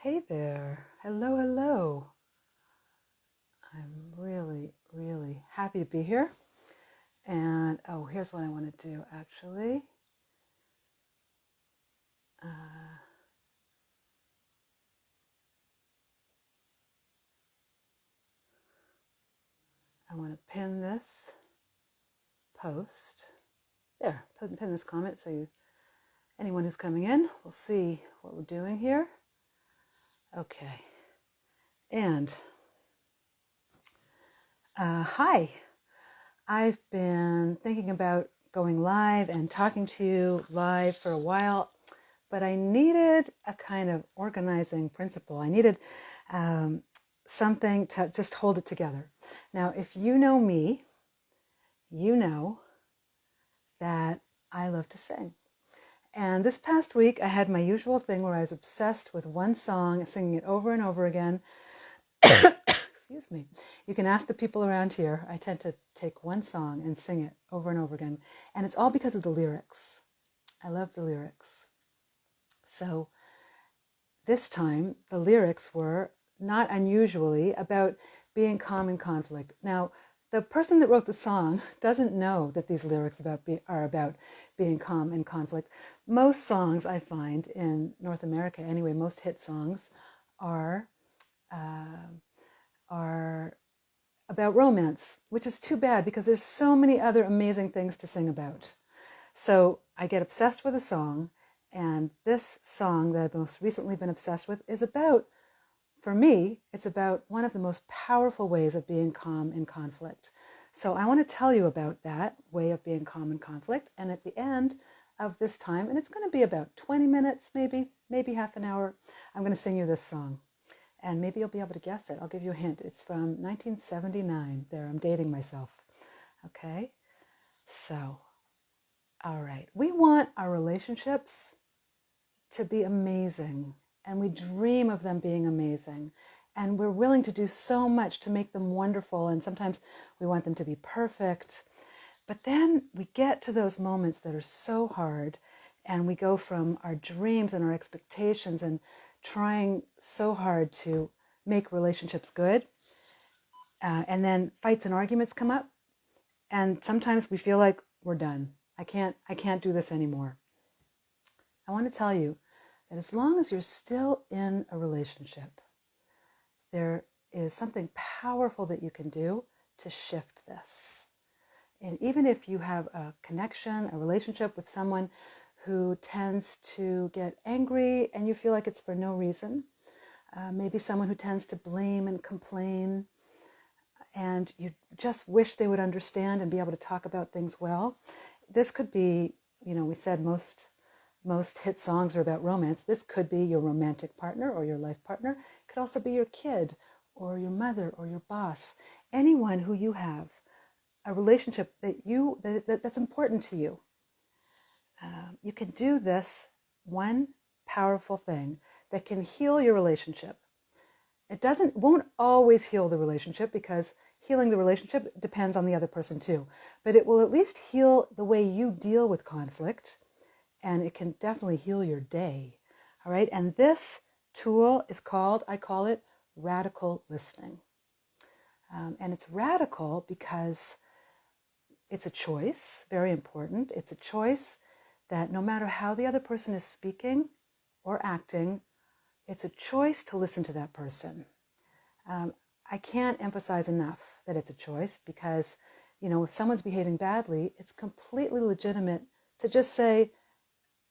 Hey there. Hello, hello. I'm really, really happy to be here. And here's what I want to do actually. Uh, I want to pin this post. There, pin this comment so anyone who's coming in will see what we're doing here. Okay. And hi. I've been thinking about going live and talking to you live for a while, but I needed a kind of organizing principle. I needed something to just hold it together. Now, if you know me, you know that I love to sing. And this past week, I had my usual thing where I was obsessed with one song, singing it over and over again. Excuse me. You can ask the people around here. I tend to take one song and sing it over and over again. And it's all because of the lyrics. I love the lyrics. So this time, the lyrics were not unusually about being calm in conflict. Now, the person that wrote the song doesn't know that these lyrics are about being calm in conflict. Most songs I find in North America, anyway, most hit songs are about romance, which is too bad because there's so many other amazing things to sing about. So I get obsessed with a song, and this song that I've most recently been obsessed with is about, for me, it's about one of the most powerful ways of being calm in conflict. So I want to tell you about that way of being calm in conflict, and at the end of this time, and it's going to be about 20 minutes, maybe half an hour, I'm going to sing you this song. And maybe you'll be able to guess it. I'll give you a hint. It's from 1979. There, I'm dating myself. Okay? So, all right. We want our relationships to be amazing, and we dream of them being amazing. And we're willing to do so much to make them wonderful, and sometimes we want them to be perfect. But then we get to those moments that are so hard, and we go from our dreams and our expectations and trying so hard to make relationships good. And then fights and arguments come up, and sometimes we feel like we're done. I can't do this anymore. I want to tell you that as long as you're still in a relationship, there is something powerful that you can do to shift this. And even if you have a connection, a relationship with someone who tends to get angry and you feel like it's for no reason, maybe someone who tends to blame and complain, and you just wish they would understand and be able to talk about things well. This could be, we said most hit songs are about romance. This could be your romantic partner or your life partner. It could also be your kid or your mother or your boss, anyone who you have a relationship that's important to you. You can do this one powerful thing that can heal your relationship. It won't always heal the relationship, because healing the relationship depends on the other person too. But it will at least heal the way you deal with conflict, and it can definitely heal your day. All right. And this tool is I call it radical listening. And it's radical because it's a choice, very important. It's a choice that no matter how the other person is speaking or acting, it's a choice to listen to that person. I can't emphasize enough that it's a choice, because, if someone's behaving badly, it's completely legitimate to just say,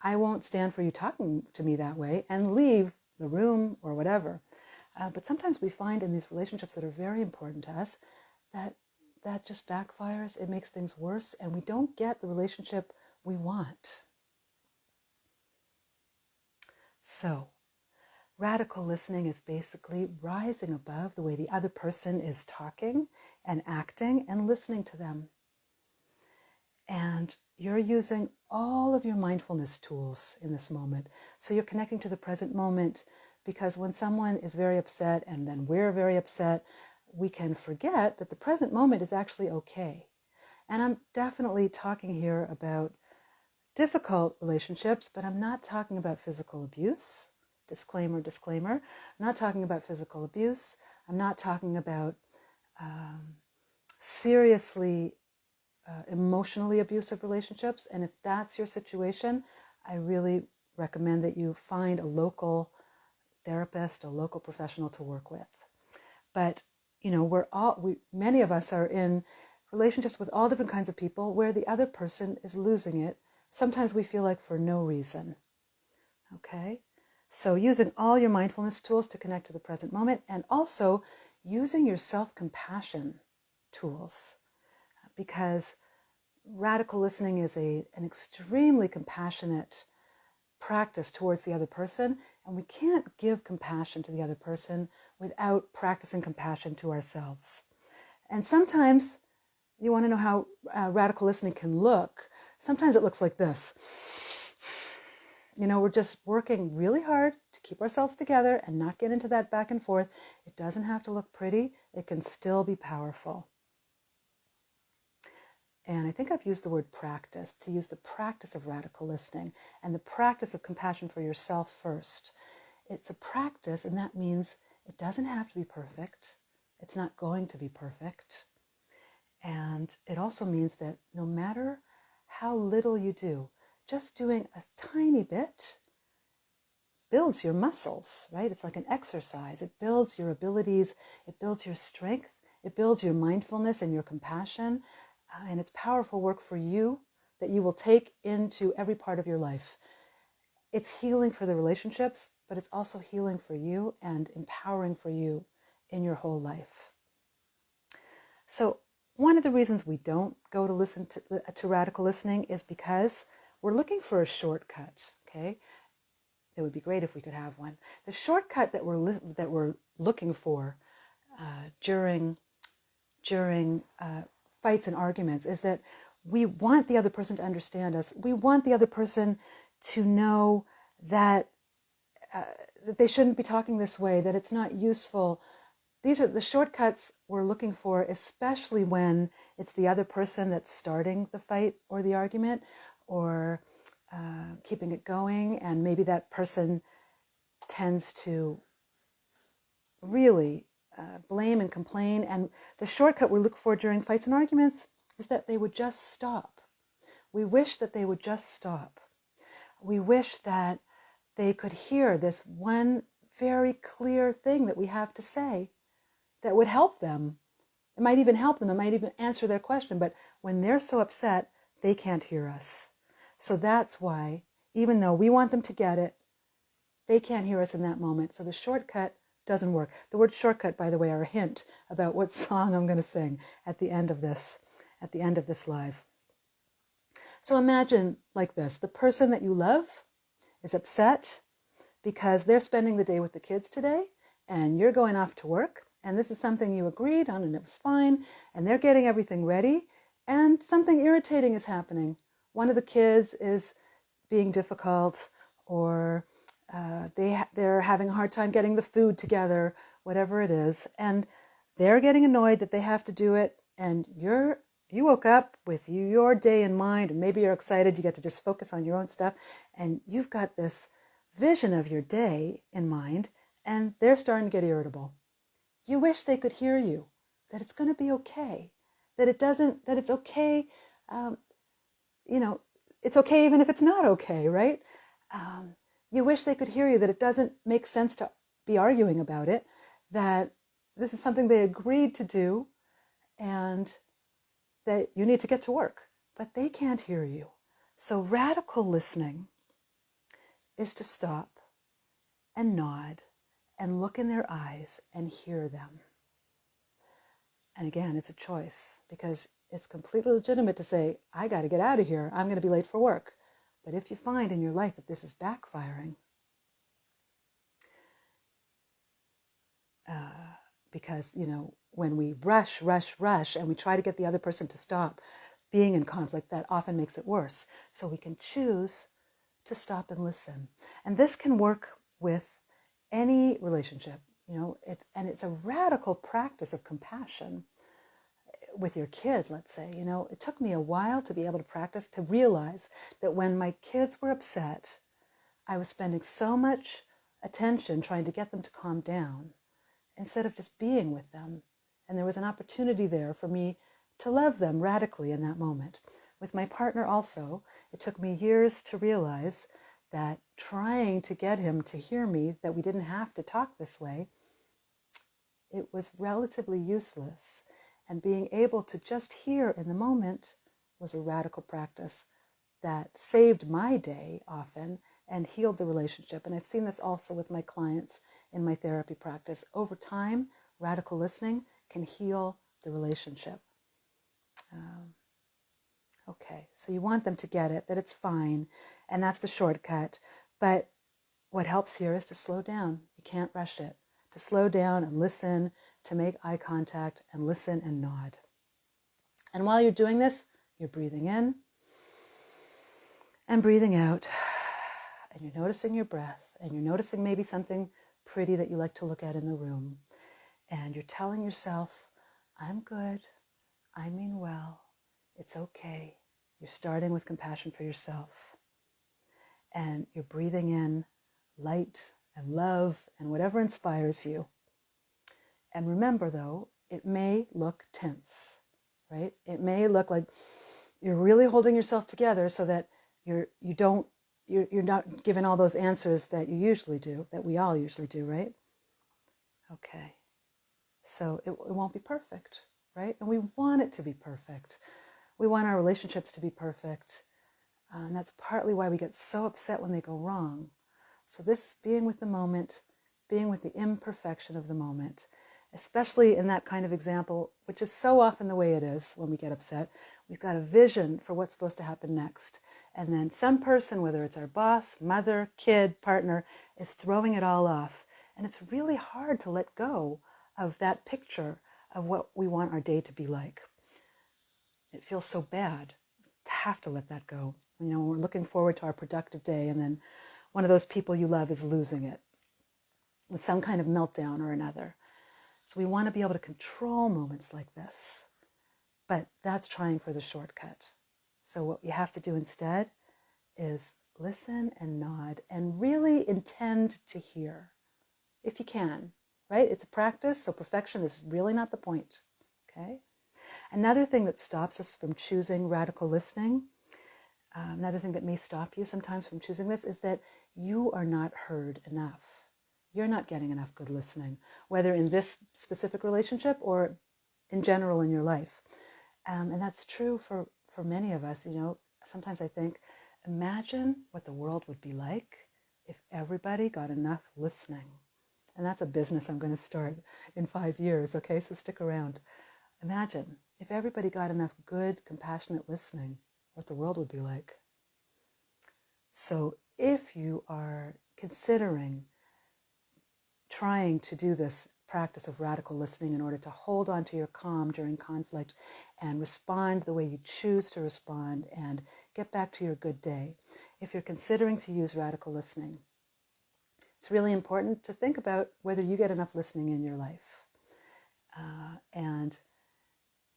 I won't stand for you talking to me that way, and leave the room or whatever. But sometimes we find in these relationships that are very important to us that just backfires. It makes things worse, and we don't get the relationship we want. So, radical listening is basically rising above the way the other person is talking and acting and listening to them. And you're using all of your mindfulness tools in this moment. So you're connecting to the present moment, because when someone is very upset and then we're very upset, we can forget that the present moment is actually okay. And I'm definitely talking here about difficult relationships, but I'm not talking about physical abuse. disclaimer, disclaimer. I'm not talking about physical abuse. I'm not talking about seriously emotionally abusive relationships. And if that's your situation, I really recommend that you find a local therapist, a local professional to work with. But many of us are in relationships with all different kinds of people where the other person is losing it. Sometimes we feel like for no reason. Okay? So using all your mindfulness tools to connect to the present moment, and also using your self-compassion tools, because radical listening is an extremely compassionate practice towards the other person, and we can't give compassion to the other person without practicing compassion to ourselves. And sometimes, you want to know how radical listening can look, sometimes it looks like this. We're just working really hard to keep ourselves together and not get into that back and forth. It doesn't have to look pretty. It can still be powerful. And I think I've used the word practice, to use the practice of radical listening and the practice of compassion for yourself first. It's a practice, and that means it doesn't have to be perfect. It's not going to be perfect. And it also means that no matter how little you do, just doing a tiny bit builds your muscles, right? It's like an exercise. It builds your abilities. It builds your strength. It builds your mindfulness and your compassion. And it's powerful work for you that you will take into every part of your life. It's healing for the relationships, but it's also healing for you and empowering for you in your whole life. So one of the reasons we don't go to listen to radical listening is because we're looking for a shortcut, okay? It would be great if we could have one. The shortcut that we're looking for during fights and arguments is that we want the other person to understand us. We want the other person to know that they shouldn't be talking this way, that it's not useful. These are the shortcuts we're looking for, especially when it's the other person that's starting the fight or the argument, or keeping it going, and maybe that person tends to really blame and complain. And the shortcut we look for during fights and arguments is that they would just stop. We wish that they would just stop. We wish that they could hear this one very clear thing that we have to say that would help them. It might even help them. It might even answer their question. But when they're so upset, they can't hear us. So that's why, even though we want them to get it, they can't hear us in that moment. So the shortcut doesn't work. The word shortcut, by the way, are a hint about what song I'm going to sing at the end of this live. So imagine like this: the person that you love is upset because they're spending the day with the kids today, and you're going off to work, and this is something you agreed on and it was fine, and they're getting everything ready, and something irritating is happening. One of the kids is being difficult, or they're having a hard time getting the food together, whatever it is, and they're getting annoyed that they have to do it, and you woke up with your day in mind, and maybe you're excited, you get to just focus on your own stuff, and you've got this vision of your day in mind, and they're starting to get irritable. You wish they could hear you, that it's going to be okay, that it's okay, it's okay even if it's not okay, right? You wish they could hear you, that it doesn't make sense to be arguing about it, that this is something they agreed to do, and that you need to get to work, but they can't hear you. So radical listening is to stop and nod and look in their eyes and hear them. And again, it's a choice, because it's completely legitimate to say, I got to get out of here. I'm going to be late for work. But if you find in your life that this is backfiring, because, when we rush, and we try to get the other person to stop being in conflict, that often makes it worse. So we can choose to stop and listen. And this can work with any relationship, and it's a radical practice of compassion with your kid, let's say. It took me a while to be able to practice, to realize that when my kids were upset, I was spending so much attention trying to get them to calm down instead of just being with them. And there was an opportunity there for me to love them radically in that moment. With my partner also, it took me years to realize that trying to get him to hear me, that we didn't have to talk this way, it was relatively useless. And being able to just hear in the moment was a radical practice that saved my day often and healed the relationship. And I've seen this also with my clients in my therapy practice. Over time, radical listening can heal the relationship. Okay, so you want them to get it, that it's fine, and that's the shortcut. But what helps here is to slow down. You can't rush it. To slow down and listen, to make eye contact and listen and nod. And while you're doing this, you're breathing in and breathing out. And you're noticing your breath, and you're noticing maybe something pretty that you like to look at in the room. And you're telling yourself, I'm good, I mean well, it's okay. You're starting with compassion for yourself. And you're breathing in light and love and whatever inspires you. And remember though, it may look tense, right? It may look like you're really holding yourself together so that you're not giving all those answers that you usually do, that we all usually do, right? Okay. So it won't be perfect, right? And we want it to be perfect. We want our relationships to be perfect. And that's partly why we get so upset when they go wrong. So this is being with the moment, being with the imperfection of the moment, especially in that kind of example, which is so often the way it is when we get upset. We've got a vision for what's supposed to happen next. And then some person, whether it's our boss, mother, kid, partner, is throwing it all off. And it's really hard to let go of that picture of what we want our day to be like. It feels so bad to have to let that go. You know, we're looking forward to our productive day, and then one of those people you love is losing it with some kind of meltdown or another. So we want to be able to control moments like this, but that's trying for the shortcut. So what you have to do instead is listen and nod and really intend to hear, if you can, right? It's a practice, so perfection is really not the point, okay? Another thing that stops us from choosing radical listening, another thing that may stop you sometimes from choosing this, is that you are not heard enough. You're not getting enough good listening, whether in this specific relationship or in general in your life. And that's true for many of us. You know, sometimes I think, imagine what the world would be like if everybody got enough listening. And that's a business I'm going to start in 5 years, okay? So stick around. Imagine if everybody got enough good, compassionate listening, what the world would be like. So if you are considering trying to do this practice of radical listening in order to hold on to your calm during conflict and respond the way you choose to respond and get back to your good day, if you're considering to use radical listening, it's really important to think about whether you get enough listening in your life. And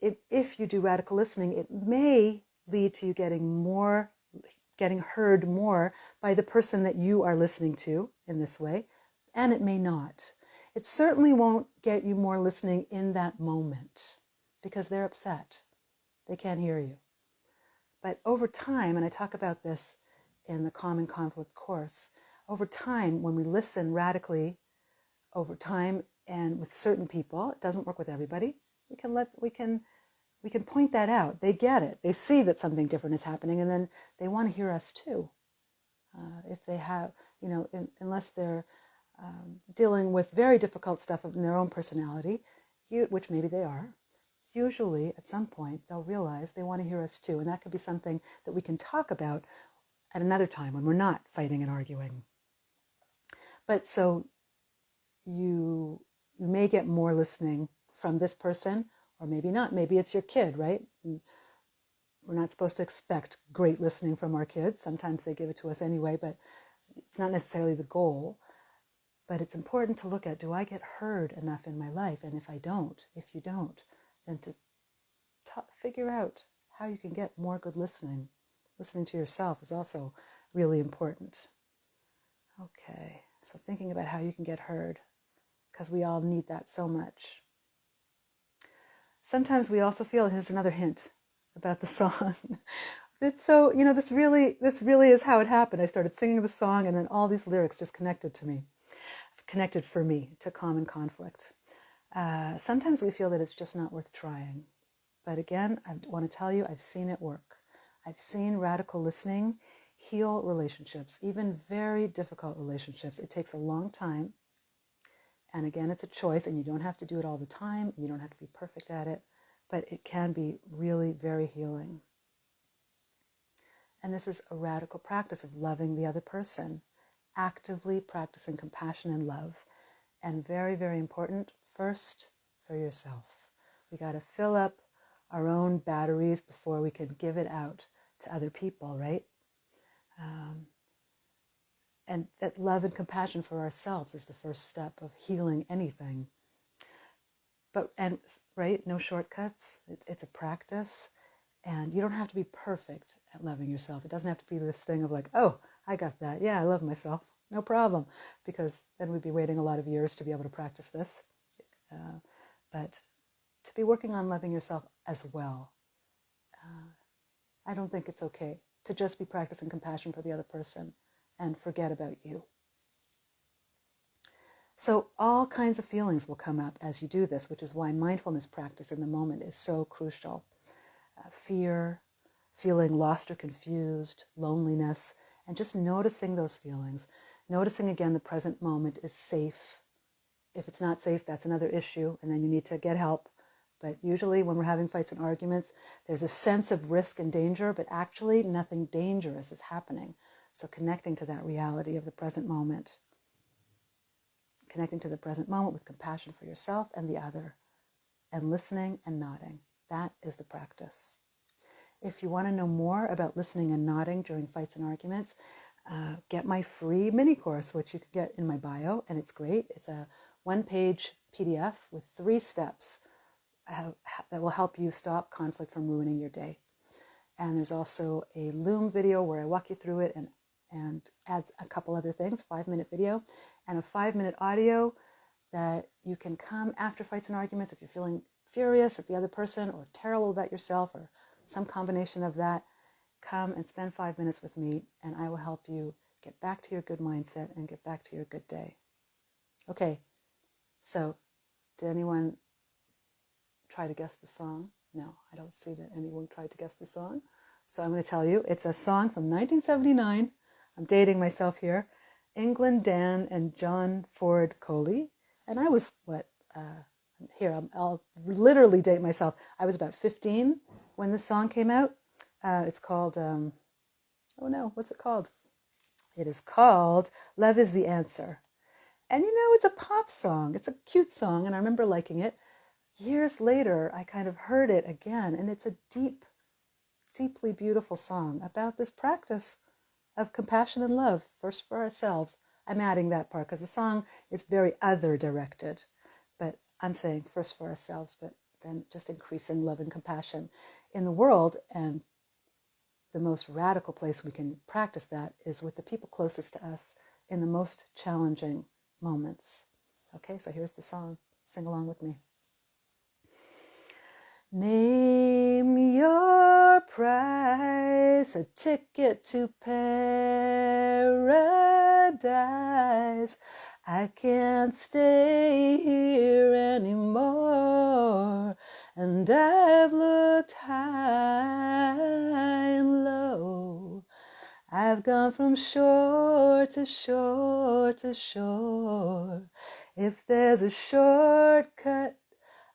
if you do radical listening, it may lead to you getting heard more by the person that you are listening to in this way, and it may not. It certainly won't get you more listening in that moment because they're upset. They can't hear you. But over time, and I talk about this in the Calm in Conflict course, over time, when we listen radically over time and with certain people, it doesn't work with everybody, we can point that out. They get it. They see that something different is happening, and then they want to hear us too. If they have, unless they're dealing with very difficult stuff in their own personality, which maybe they are, usually at some point they'll realize they want to hear us too. And that could be something that we can talk about at another time when we're not fighting and arguing. But so you may get more listening from this person, or maybe not. Maybe it's your kid, right? We're not supposed to expect great listening from our kids. Sometimes they give it to us anyway, but it's not necessarily the goal. But it's important to look at, do I get heard enough in my life? And if you don't, then to figure out how you can get more good listening. Listening to yourself is also really important. Okay. So thinking about how you can get heard, because we all need that so much. Sometimes we also feel, here's another hint about the song. It's so, this really is how it happened. I started singing the song, and then all these lyrics just connected for me to common conflict. Sometimes we feel that it's just not worth trying. But again, I want to tell you, I've seen it work. I've seen radical listening heal relationships, even very difficult relationships. It takes a long time. And again, it's a choice, and you don't have to do it all the time. You don't have to be perfect at it, but it can be really very healing. And this is a radical practice of loving the other person, actively practicing compassion and love. And very, very important, first for yourself. We got to fill up our own batteries before we can give it out to other people, right? And that love and compassion for ourselves is the first step of healing anything. Right, no shortcuts. It's a practice. And you don't have to be perfect at loving yourself. It doesn't have to be this thing of like, oh, I got that. Yeah, I love myself. No problem. Because then we'd be waiting a lot of years to be able to practice this. But to be working on loving yourself as well. I don't think it's okay to just be practicing compassion for the other person and forget about you. So all kinds of feelings will come up as you do this, which is why mindfulness practice in the moment is so crucial. Fear, feeling lost or confused, loneliness, and just noticing those feelings. Noticing again the present moment is safe. If it's not safe, that's another issue, and then you need to get help. But usually when we're having fights and arguments, there's a sense of risk and danger, but actually nothing dangerous is happening. So connecting to that reality of the present moment. Connecting to the present moment with compassion for yourself and the other. And listening and nodding. That is the practice. If you want to know more about listening and nodding during fights and arguments, get my free mini course, which you can get in my bio, and it's great. It's a one-page PDF with 3 steps that will help you stop conflict from ruining your day. And there's also a Loom video where I walk you through it and add a couple other things, 5-minute video, and a 5-minute audio that you can come after fights and arguments if you're feeling furious at the other person or terrible about yourself or some combination of that. Come and spend 5 minutes with me, and I will help you get back to your good mindset and get back to your good day. Okay, so did anyone try to guess the song? No, I don't see that anyone tried to guess the song. So I'm going to tell you, it's a song from 1979. I'm dating myself here. England Dan and John Ford Coley. And I was, I'll literally date myself. I was about 15 when this song came out. It's called, what's it called? It is called Love is the Answer. And it's a pop song. It's a cute song, and I remember liking it. Years later, I kind of heard it again, and it's a deeply beautiful song about this practice of compassion and love, first for ourselves. I'm adding that part because the song is very other-directed, but I'm saying first for ourselves, but then just increasing love and compassion in the world. And the most radical place we can practice that is with the people closest to us in the most challenging moments. Okay, so here's the song. Sing along with me. Name your price, a ticket to paradise. I can't stay here anymore, and I've looked high and low. I've gone from shore to shore to shore. If there's a shortcut,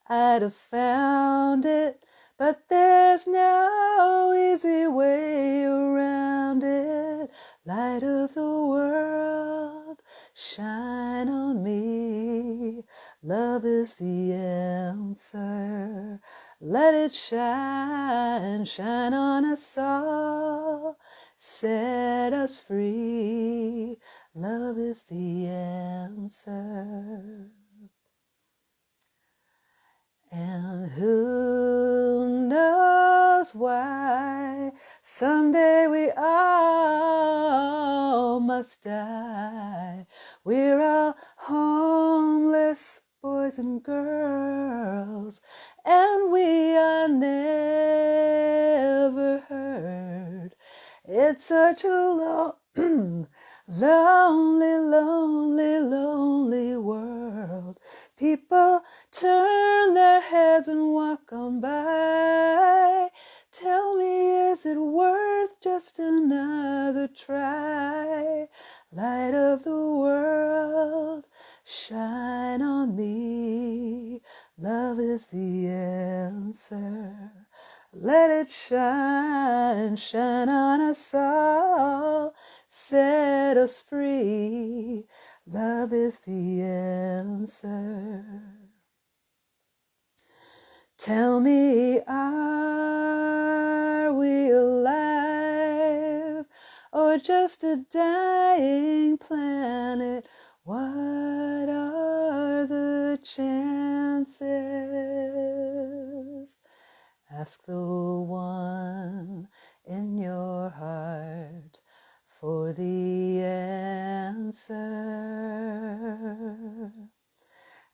I'd have found it, but there's no easy way around it. Light of the world, shine on me. Love is the answer. Let it shine, shine on us all. Set us free. Love is the answer. And who knows why someday we all must die. We're all homeless boys and girls, and we are never heard. It's such a lonely, lonely, lonely world. People turn their heads and walk on by. Tell me, is it worth just another try? Light of the world, shine on me. Love is the answer. Let it shine, shine on us all. Set us free. Love is the answer. Tell me, are we alive or just a dying planet? What are the chances? Ask the one in your heart for the answer.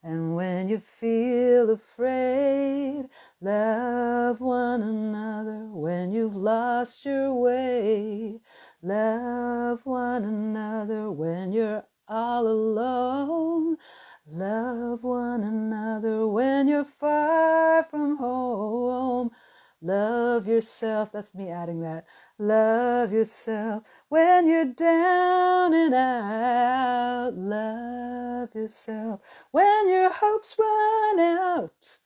And when you feel afraid, love one another. When you've lost your way, love one another. When you're all alone, love one another. When you're far from home, love yourself. That's me adding that. Love yourself. When you're down and out, love yourself. When your hopes run out,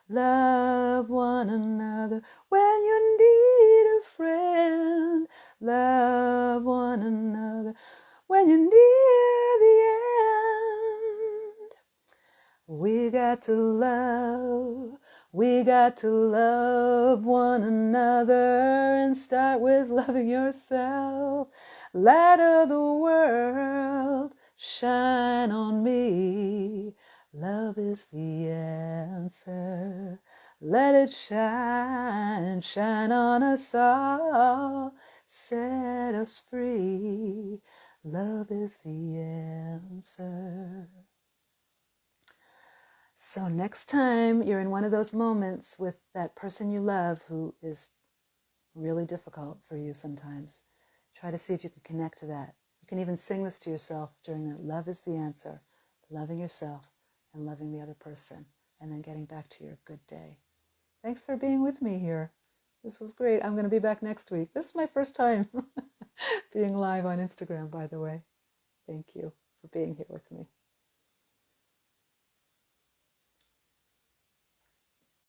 love one another. When you need a friend, love one another. When you're near the end, we got to love one another, and start with loving yourself. Light of the world, shine on me. Love is the answer. Let it shine, shine on us all. Set us free. Love is the answer. So next time you're in one of those moments with that person you love who is really difficult for you sometimes, try to see if you can connect to that. You can even sing this to yourself during that. Love is the answer. Loving yourself and loving the other person, and then getting back to your good day. Thanks for being with me here. This was great. I'm going to be back next week. This is my first time being live on Instagram, by the way. Thank you for being here with me.